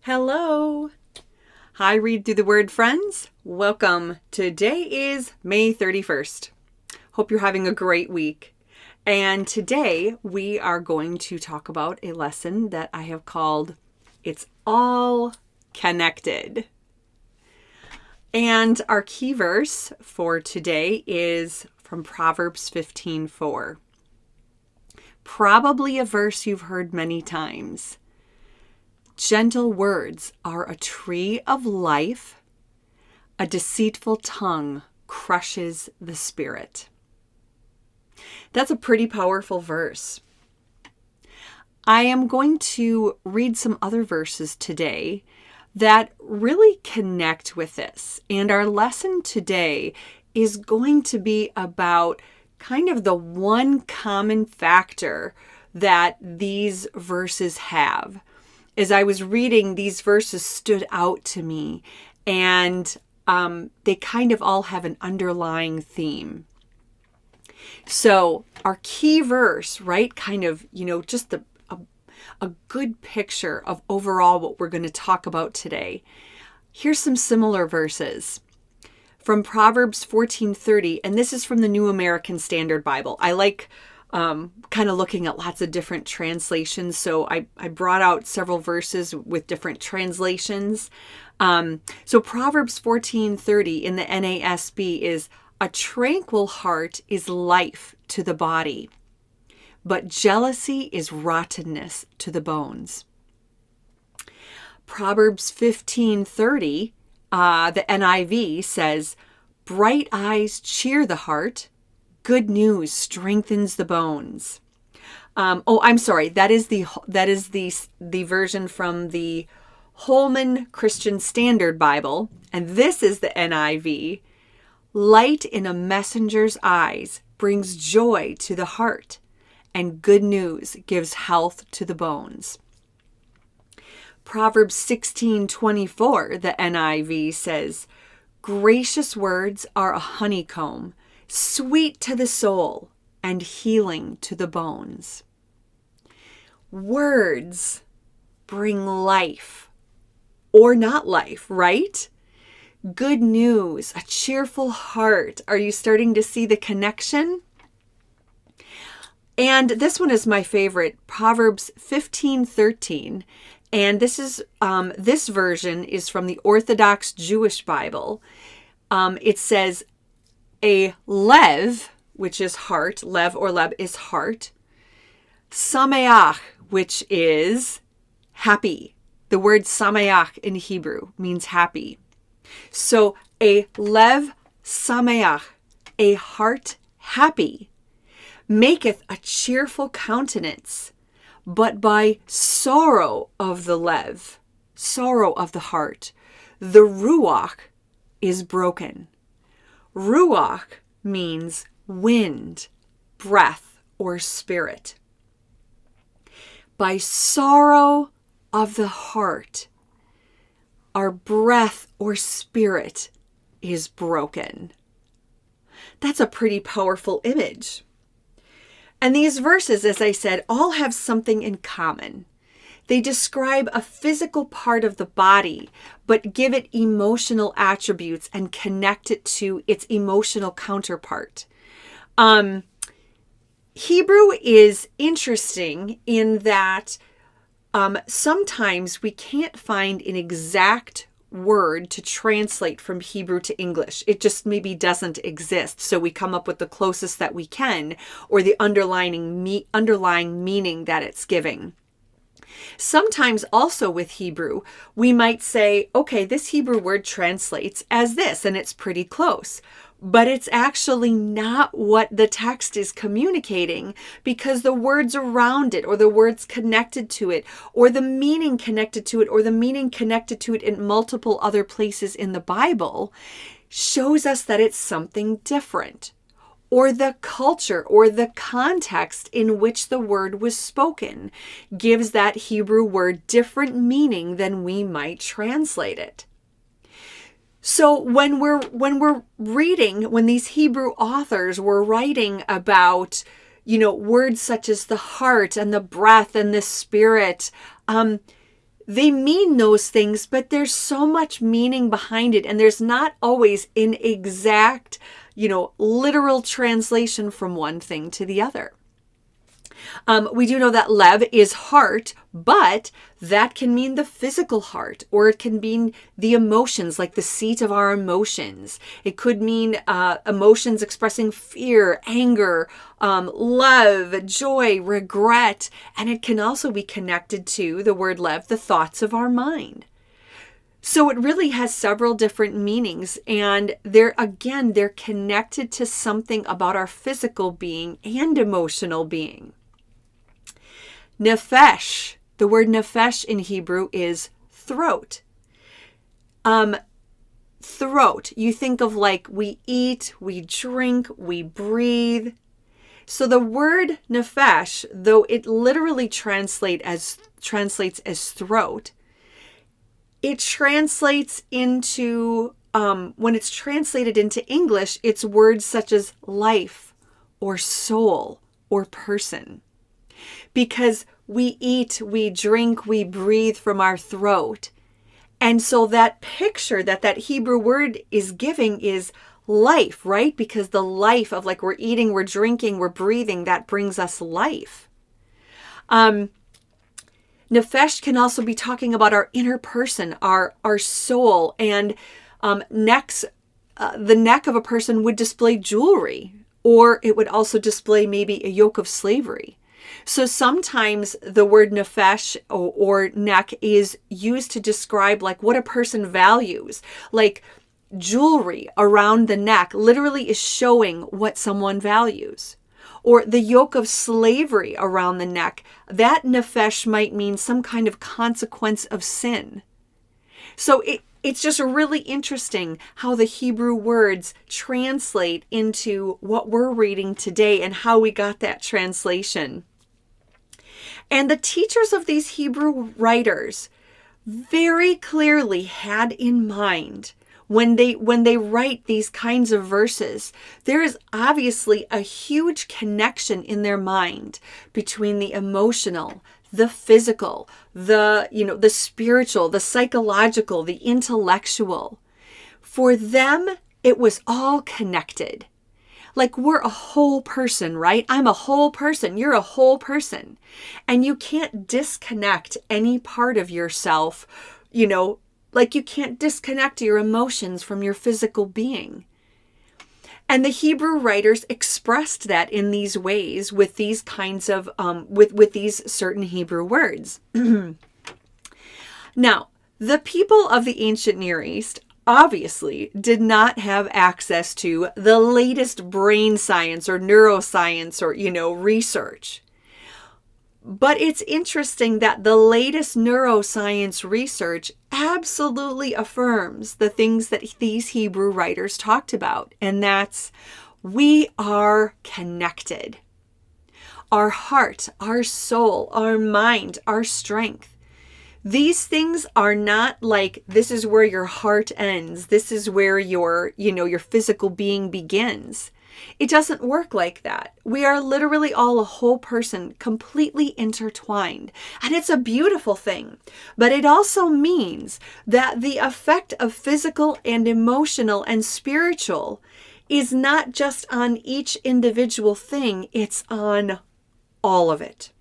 Hello. Hi, Read Through the Word friends. Welcome. Today is May 31st. Hope you're having a great week. And today we are going to talk about a lesson that I have called It's All Connected. And our key verse for today is from Proverbs 15:4. Probably a verse you've heard many times. Gentle words are a tree of life. A deceitful tongue crushes the spirit. That's a pretty powerful verse. I am going to read some other verses today that really connect with this. And our lesson today is going to be about kind of the one common factor that these verses have. As I was reading, these verses stood out to me, and they kind of all have an underlying theme. So our key verse, right, kind of, just a good picture of overall what we're going to talk about today. Here's some similar verses from Proverbs 14:30, and this is from the New American Standard Bible. I like kind of looking at lots of different translations. So I brought out several verses with different translations. So Proverbs 14:30 in the NASB is, a tranquil heart is life to the body, but jealousy is rottenness to the bones. Proverbs 15:30, the NIV says, bright eyes cheer the heart. Good news strengthens the bones. I'm sorry. That is the version from the Holman Christian Standard Bible, and this is the NIV. Light in a messenger's eyes brings joy to the heart, and good news gives health to the bones. Proverbs 16:24, the NIV says, gracious words are a honeycomb, sweet to the soul and healing to the bones. Words bring life or not life, right? Good news, a cheerful heart. Are you starting to see the connection? And this one is my favorite, Proverbs 15:13. And this version is from the Orthodox Jewish Bible. It says, a lev, which is heart, lev or leb is heart. Sameach, which is happy. The word sameach in Hebrew means happy. So a lev sameach, a heart happy, maketh a cheerful countenance, but by sorrow of the lev, sorrow of the heart, the Ruach is broken. Ruach means wind, breath, or spirit. By sorrow of the heart, our breath or spirit is broken. That's a pretty powerful image. And these verses, as I said, all have something in common. They describe a physical part of the body, but give it emotional attributes and connect it to its emotional counterpart. Hebrew is interesting in that sometimes we can't find an exact word to translate from Hebrew to English. It just maybe doesn't exist. So we come up with the closest that we can, or the underlying meaning that it's giving. Sometimes also with Hebrew, we might say, okay, this Hebrew word translates as this, and it's pretty close. But it's actually not what the text is communicating, because the words around it, or the words connected to it, or the meaning connected to it, or the meaning connected to it in multiple other places in the Bible shows us that it's something different. Or the culture or the context in which the word was spoken gives that Hebrew word different meaning than we might translate it. So when we're reading, when these Hebrew authors were writing about, words such as the heart and the breath and the spirit, they mean those things, but there's so much meaning behind it. And there's not always an exact, literal translation from one thing to the other. We do know that lev is heart, but that can mean the physical heart, or it can mean the emotions, like the seat of our emotions. It could mean emotions expressing fear, anger, love, joy, regret, and it can also be connected to the word lev, the thoughts of our mind. So it really has several different meanings, and they're connected to something about our physical being and emotional being. Nefesh, the word nefesh in Hebrew is throat. Throat, you think of like we eat, we drink, we breathe. So the word nefesh, though it literally translates as throat, it translates into, when it's translated into English, it's words such as life or soul or person. Because we eat, we drink, we breathe from our throat. And so that picture that Hebrew word is giving is life, right? Because the life of like we're eating, we're drinking, we're breathing, that brings us life. Nefesh can also be talking about our inner person, our soul, and the neck of a person would display jewelry, or it would also display maybe a yoke of slavery. So sometimes the word nefesh or neck is used to describe like what a person values. Like jewelry around the neck literally is showing what someone values. Or the yoke of slavery around the neck, that nefesh might mean some kind of consequence of sin. So it's just really interesting how the Hebrew words translate into what we're reading today and how we got that translation. And the teachers of these Hebrew writers very clearly had in mind when they write these kinds of verses, there is obviously a huge connection in their mind between the emotional, the physical, the spiritual, the psychological, the intellectual. For them, it was all connected. Like we're a whole person, right? I'm a whole person. You're a whole person. And you can't disconnect any part of yourself, like you can't disconnect your emotions from your physical being. And the Hebrew writers expressed that in these ways with these kinds of, with these certain Hebrew words. Now, the people of the ancient Near East obviously did not have access to the latest brain science or neuroscience or, research. But it's interesting that the latest neuroscience research absolutely affirms the things that these Hebrew writers talked about, and that's we are connected. Our heart, our soul, our mind, our strength. These things are not like this is where your heart ends. This is where your physical being begins. It doesn't work like that. We are literally all a whole person, completely intertwined. And it's a beautiful thing. But it also means that the effect of physical and emotional and spiritual is not just on each individual thing, it's on all of it.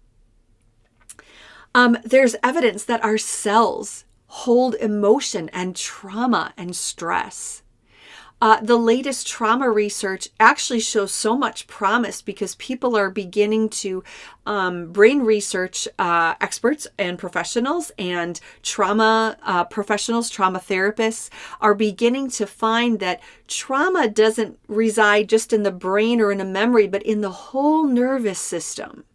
There's evidence that our cells hold emotion and trauma and stress. The latest trauma research actually shows so much promise because people are beginning to, brain research experts and professionals and trauma professionals, trauma therapists are beginning to find that trauma doesn't reside just in the brain or in a memory, but in the whole nervous system.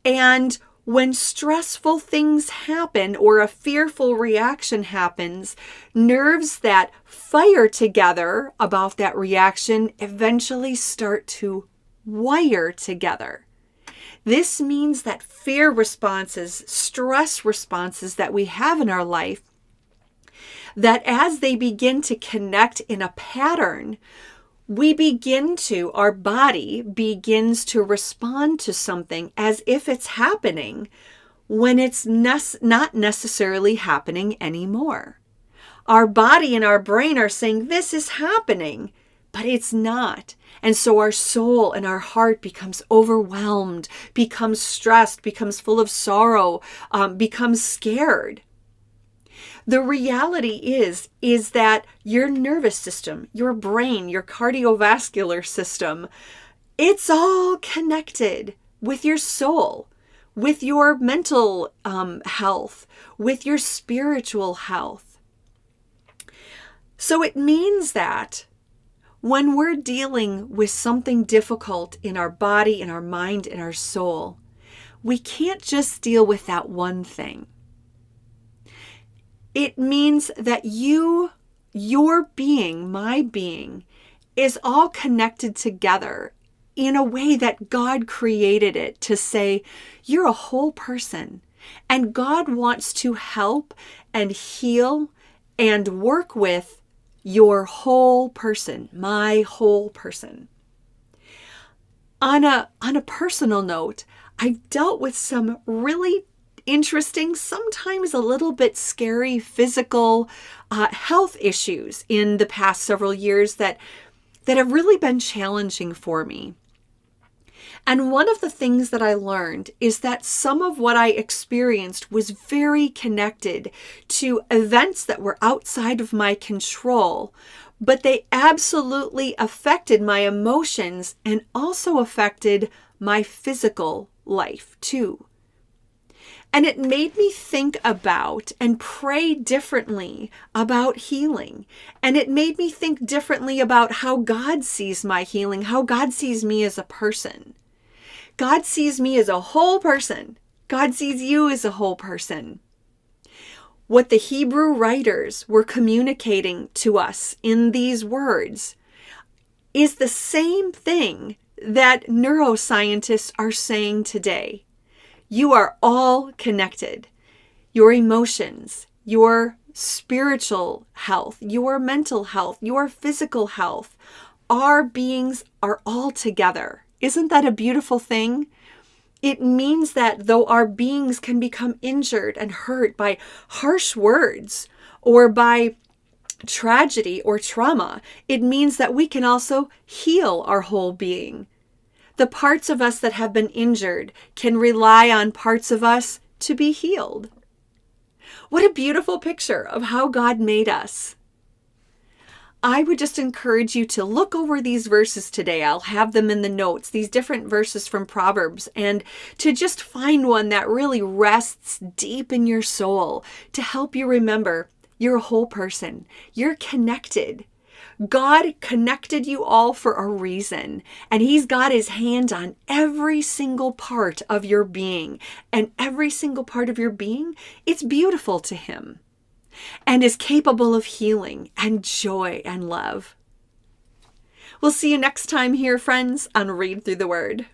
And when stressful things happen or a fearful reaction happens, nerves that fire together about that reaction eventually start to wire together. This means that fear responses, stress responses that we have in our life, that as they begin to connect in a pattern, our body begins to respond to something as if it's happening when it's not necessarily happening anymore. Our body and our brain are saying, this is happening, but it's not. And so our soul and our heart becomes overwhelmed, becomes stressed, becomes full of sorrow, becomes scared. The reality is that your nervous system, your brain, your cardiovascular system, it's all connected with your soul, with your mental health, with your spiritual health. So it means that when we're dealing with something difficult in our body, in our mind, in our soul, we can't just deal with that one thing. It means that your being, my being, is all connected together in a way that God created it to say, you're a whole person. And God wants to help and heal and work with your whole person, my whole person. On a personal note, I've dealt with some really interesting, sometimes a little bit scary physical health issues in the past several years that have really been challenging for me. And one of the things that I learned is that some of what I experienced was very connected to events that were outside of my control, but they absolutely affected my emotions and also affected my physical life too. And it made me think about and pray differently about healing. And it made me think differently about how God sees my healing, how God sees me as a person. God sees me as a whole person. God sees you as a whole person. What the Hebrew writers were communicating to us in these words is the same thing that neuroscientists are saying today. You are all connected. Your emotions, your spiritual health, your mental health, your physical health, our beings are all together. Isn't that a beautiful thing? It means that though our beings can become injured and hurt by harsh words or by tragedy or trauma, it means that we can also heal our whole being. The parts of us that have been injured can rely on parts of us to be healed. What a beautiful picture of how God made us. I would just encourage you to look over these verses today. I'll have them in the notes, these different verses from Proverbs, and to just find one that really rests deep in your soul to help you remember you're a whole person. You're connected. God connected you all for a reason, and He's got His hand on every single part of your being, and every single part of your being, it's beautiful to Him and is capable of healing and joy and love. We'll see you next time here, friends, on Read Through the Word.